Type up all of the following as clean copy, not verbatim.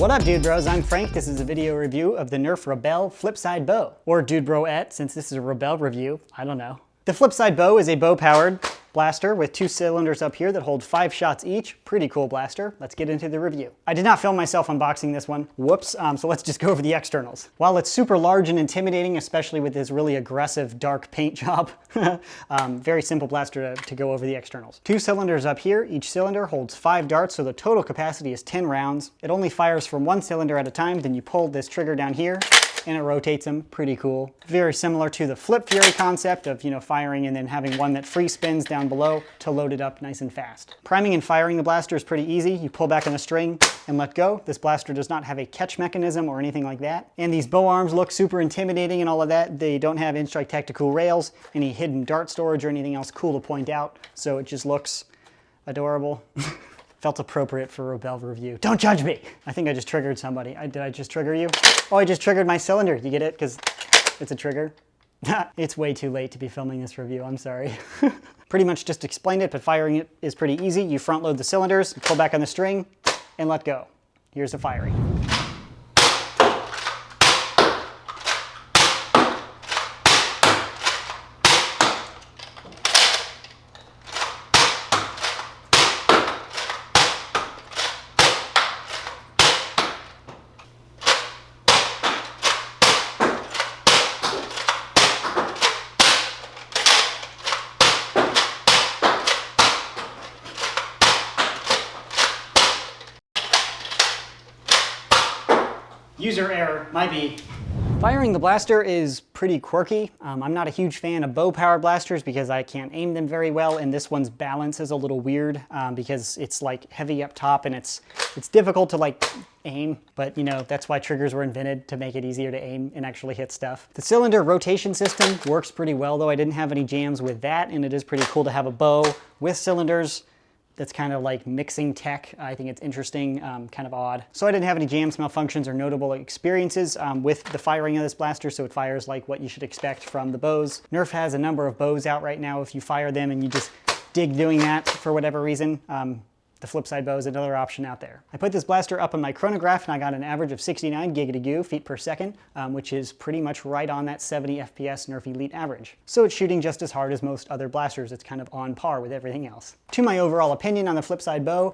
What up, dude bros? I'm Frank. This is a video review of the Nerf Rebelle Flipside bow. Or dude broette, since this is a Rebelle review. I don't know. The Flipside bow is a bow-powered blaster with 2 cylinders up here that hold 5 shots each. Pretty cool blaster. Let's get into the review. I did not film myself unboxing this one. Whoops. So let's just go over the externals. While it's super large and intimidating, especially with this really aggressive dark paint job, very simple blaster to go over the externals. 2 cylinders up here. Each cylinder holds 5 darts, so the total capacity is 10 rounds. It only fires from 1 cylinder at a time. Then you pull this trigger down here and it rotates them. Pretty cool. Very similar to the Flip Fury concept of, firing and then having one that free spins down below to load it up nice and fast. Priming and firing the blaster is pretty easy. You pull back on the string and let go. This blaster does not have a catch mechanism or anything like that. And these bow arms look super intimidating and all of that. They don't have Instrike tactical rails, any hidden dart storage or anything else cool to point out. So it just looks adorable. Felt appropriate for a Rebelle review. Don't judge me! I think I just triggered somebody. Did I just trigger you? Oh, I just triggered my cylinder. You get it? Because it's a trigger. It's way too late to be filming this review. I'm sorry. Pretty much just explained it, but firing it is pretty easy. You front load the cylinders, pull back on the string, and let go. Here's the firing. User error, might be. Firing the blaster is pretty quirky. I'm not a huge fan of bow-powered blasters because I can't aim them very well, and this one's balance is a little weird because it's like heavy up top and it's difficult to like aim, but that's why triggers were invented, to make it easier to aim and actually hit stuff. The cylinder rotation system works pretty well though. I didn't have any jams with that, and it is pretty cool to have a bow with cylinders. That's kind of like mixing tech. I think it's interesting, kind of odd. So I didn't have any jams, malfunctions, or notable experiences with the firing of this blaster, so it fires like what you should expect from the bows. Nerf has a number of bows out right now. If you fire them and you just dig doing that for whatever reason, the Flipside bow is another option out there. I put this blaster up on my chronograph and I got an average of 69 giga feet per second, which is pretty much right on that 70 FPS Nerf Elite average. So it's shooting just as hard as most other blasters. It's kind of on par with everything else. To my overall opinion on the Flipside bow,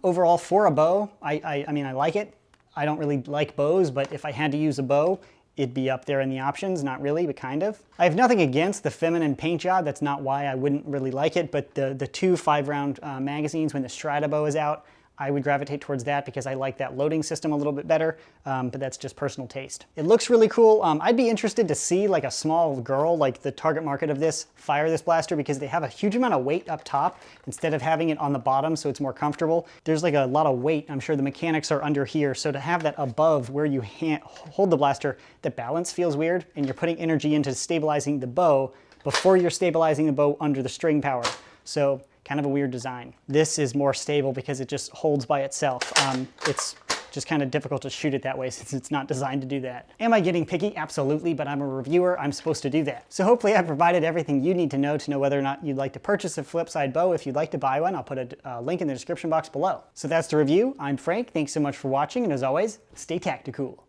overall for a bow, I mean, I like it. I don't really like bows, but if I had to use a bow, it'd be up there in the options. Not really, but kind of. I have nothing against the feminine paint job. That's not why I wouldn't really like it, but the 2 5-round magazines, when the Strata bow is out, I would gravitate towards that because I like that loading system a little bit better, but that's just personal taste. It looks really cool. I'd be interested to see like a small girl, like the target market of this, fire this blaster because they have a huge amount of weight up top instead of having it on the bottom so it's more comfortable. There's like a lot of weight. I'm sure the mechanics are under here, so to have that above where you hold the blaster, the balance feels weird, and you're putting energy into stabilizing the bow before you're stabilizing the bow under the string power. So kind of a weird design. This is more stable because it just holds by itself. It's just kind of difficult to shoot it that way since it's not designed to do that. Am I getting picky? Absolutely, but I'm a reviewer. I'm supposed to do that. So hopefully I provided everything you need to know whether or not you'd like to purchase a Flipside bow. If you'd like to buy one, I'll put a link in the description box below. So that's the review. I'm Frank. Thanks so much for watching, and as always, stay tactical.